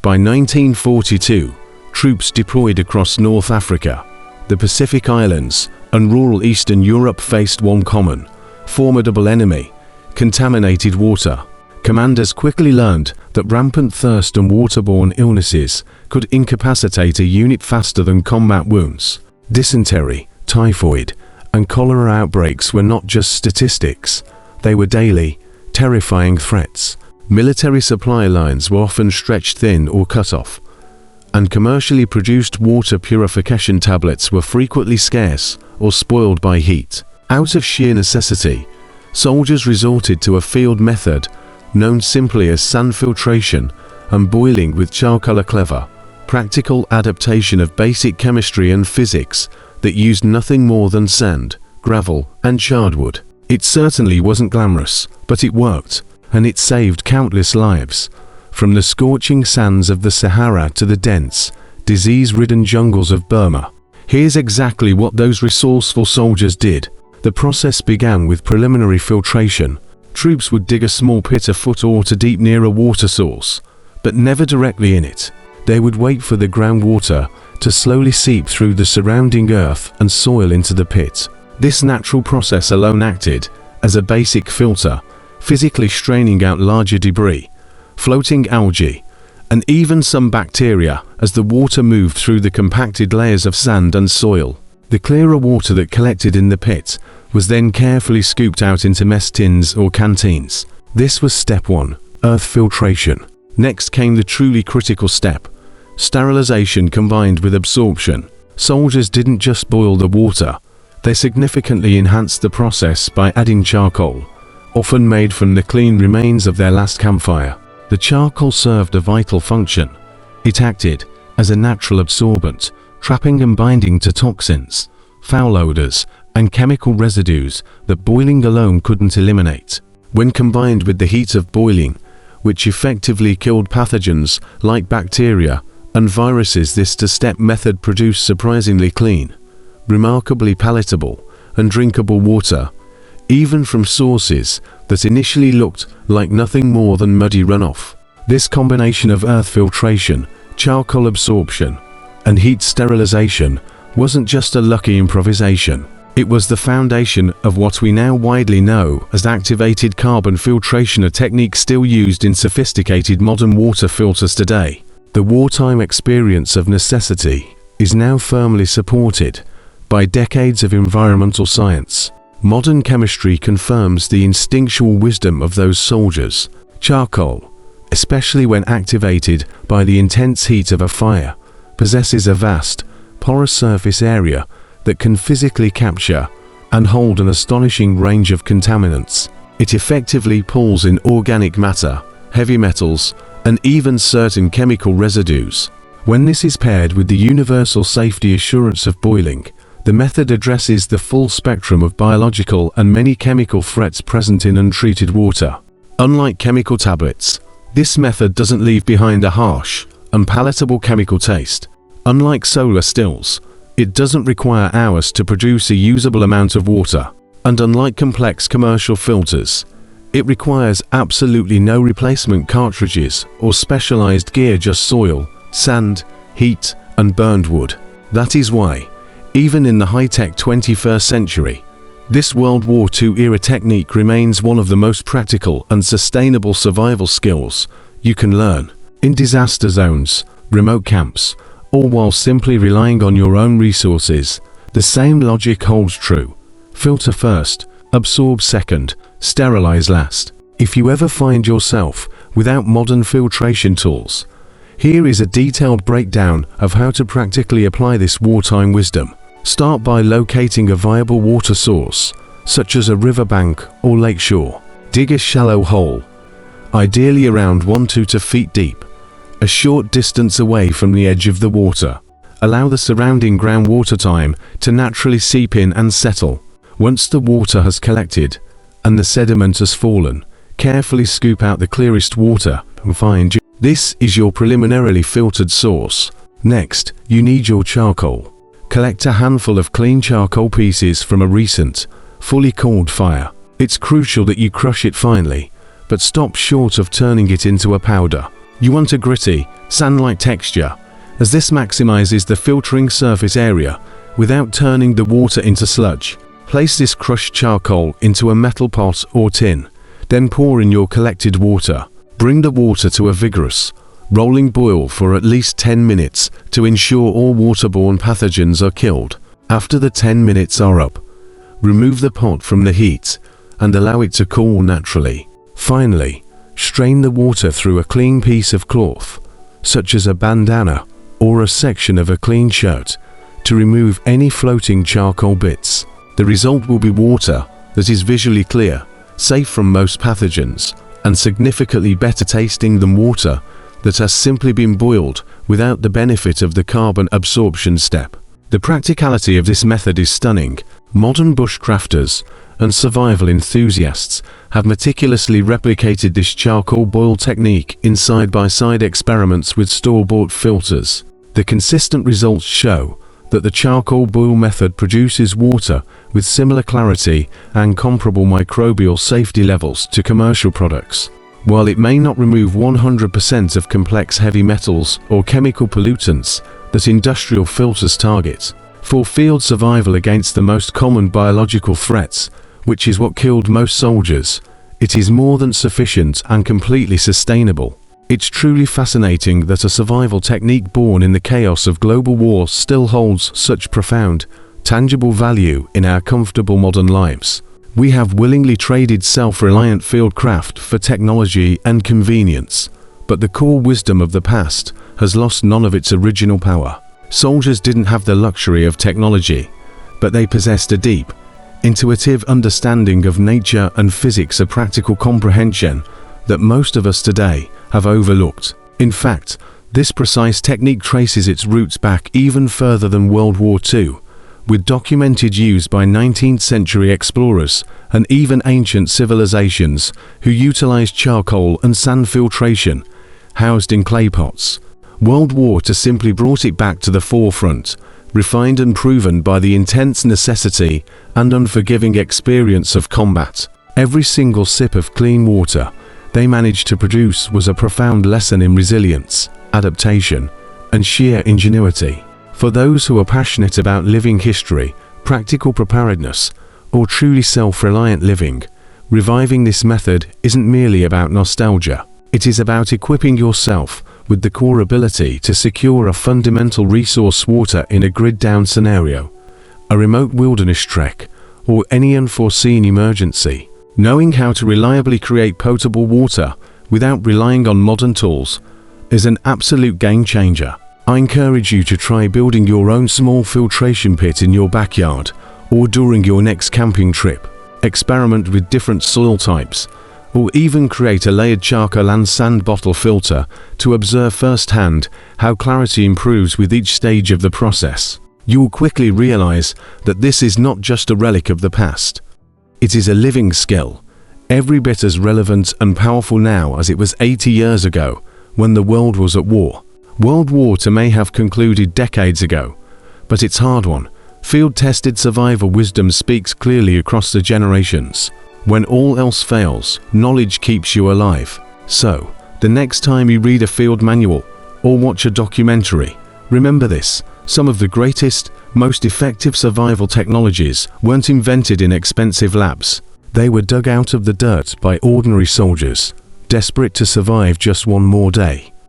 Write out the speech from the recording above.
By 1942, troops deployed across North Africa, the Pacific Islands, and rural Eastern Europe faced one common, formidable enemy: contaminated water. Commanders quickly learned that rampant thirst and waterborne illnesses could incapacitate a unit faster than combat wounds. Dysentery, typhoid, and cholera outbreaks were not just statistics, they were daily, terrifying threats. Military supply lines were often stretched thin or cut off, and commercially produced water purification tablets were frequently scarce or spoiled by heat. Out of sheer necessity, soldiers resorted to a field method known simply as sand filtration and boiling with charcoal, a clever, practical adaptation of basic chemistry and physics that used nothing more than sand, gravel, and charred wood. It certainly wasn't glamorous, but it worked, and it saved countless lives, from the scorching sands of the Sahara to the dense, disease-ridden jungles of Burma. Here's exactly what those resourceful soldiers did. The process began with preliminary filtration. Troops would dig a small pit a foot or so deep near a water source, but never directly in it. They would wait for the groundwater to slowly seep through the surrounding earth and soil into the pit. This natural process alone acted as a basic filter, physically straining out larger debris, floating algae, and even some bacteria as the water moved through the compacted layers of sand and soil. The clearer water that collected in the pit was then carefully scooped out into mess tins or canteens. This was step 1, earth filtration. Next came the truly critical step, sterilization combined with absorption. Soldiers didn't just boil the water, they significantly enhanced the process by adding charcoal, often made from the clean remains of their last campfire. The charcoal served a vital function. It acted as a natural absorbent, trapping and binding to toxins, foul odors, and chemical residues that boiling alone couldn't eliminate. When combined with the heat of boiling, which effectively killed pathogens like bacteria and viruses, this two-step method produced surprisingly clean, remarkably palatable, and drinkable water, even from sources that initially looked like nothing more than muddy runoff. This combination of earth filtration, charcoal absorption, and heat sterilization wasn't just a lucky improvisation. It was the foundation of what we now widely know as activated carbon filtration, a technique still used in sophisticated modern water filters today. The wartime experience of necessity is now firmly supported by decades of environmental science. Modern chemistry confirms the instinctual wisdom of those soldiers. Charcoal, especially when activated by the intense heat of a fire, possesses a vast, porous surface area that can physically capture and hold an astonishing range of contaminants. It effectively pulls in organic matter, heavy metals, and even certain chemical residues. When this is paired with the universal safety assurance of boiling, the method addresses the full spectrum of biological and many chemical threats present in untreated water. Unlike chemical tablets, this method doesn't leave behind a harsh, unpalatable chemical taste. Unlike solar stills, it doesn't require hours to produce a usable amount of water. And unlike complex commercial filters, it requires absolutely no replacement cartridges or specialized gear, just soil, sand, heat, and burned wood. That is why, even in the high-tech 21st century, this World War II era technique remains one of the most practical and sustainable survival skills you can learn. In disaster zones, remote camps, or while simply relying on your own resources, the same logic holds true. Filter first, absorb second, sterilize last. If you ever find yourself without modern filtration tools, here is a detailed breakdown of how to practically apply this wartime wisdom. Start by locating a viable water source, such as a riverbank or lakeshore. Dig a shallow hole, ideally around 1 to 2 feet deep, a short distance away from the edge of the water. Allow the surrounding groundwater time to naturally seep in and settle. Once the water has collected and the sediment has fallen, carefully scoop out the clearest water and find this is your preliminarily filtered source. Next, you need your charcoal. Collect a handful of clean charcoal pieces from a recent, fully cooled fire. It's crucial that you crush it finely, but stop short of turning it into a powder. You want a gritty, sand-like texture, as this maximizes the filtering surface area without turning the water into sludge. Place this crushed charcoal into a metal pot or tin, then pour in your collected water. Bring the water to a vigorous, rolling boil for at least 10 minutes to ensure all waterborne pathogens are killed. After the 10 minutes are up, remove the pot from the heat and allow it to cool naturally. Finally, strain the water through a clean piece of cloth, such as a bandana or a section of a clean shirt, to remove any floating charcoal bits. The result will be water that is visually clear, safe from most pathogens, and significantly better tasting than water that has simply been boiled without the benefit of the carbon absorption step. The practicality of this method is stunning. Modern bushcrafters and survival enthusiasts have meticulously replicated this charcoal boil technique in side-by-side experiments with store-bought filters. The consistent results show that the charcoal boil method produces water with similar clarity and comparable microbial safety levels to commercial products. While it may not remove 100% of complex heavy metals or chemical pollutants that industrial filters target, for field survival against the most common biological threats, which is what killed most soldiers, it is more than sufficient and completely sustainable. It's truly fascinating that a survival technique born in the chaos of global war still holds such profound, tangible value in our comfortable modern lives. We have willingly traded self-reliant fieldcraft for technology and convenience, but the core wisdom of the past has lost none of its original power. Soldiers didn't have the luxury of technology, but they possessed a deep, intuitive understanding of nature and physics, a practical comprehension that most of us today have overlooked. In fact, this precise technique traces its roots back even further than World War II, with documented use by 19th century explorers and even ancient civilizations who utilized charcoal and sand filtration housed in clay pots. World War II simply brought it back to the forefront, refined and proven by the intense necessity and unforgiving experience of combat. Every single sip of clean water they managed to produce was a profound lesson in resilience, adaptation, and sheer ingenuity. For those who are passionate about living history, practical preparedness, or truly self-reliant living, reviving this method isn't merely about nostalgia. It is about equipping yourself with the core ability to secure a fundamental resource: water in a grid-down scenario, a remote wilderness trek, or any unforeseen emergency. Knowing how to reliably create potable water without relying on modern tools is an absolute game changer. I encourage you to try building your own small filtration pit in your backyard or during your next camping trip. Experiment with different soil types, or even create a layered charcoal and sand bottle filter to observe firsthand how clarity improves with each stage of the process. You will quickly realize that this is not just a relic of the past. It is a living skill, every bit as relevant and powerful now as it was 80 years ago when the world was at war. World War II may have concluded decades ago, but it's hard-won, field-tested survival wisdom speaks clearly across the generations. When all else fails, knowledge keeps you alive. So, the next time you read a field manual or watch a documentary, remember this: some of the greatest, most effective survival technologies weren't invented in expensive labs. They were dug out of the dirt by ordinary soldiers, desperate to survive just one more day.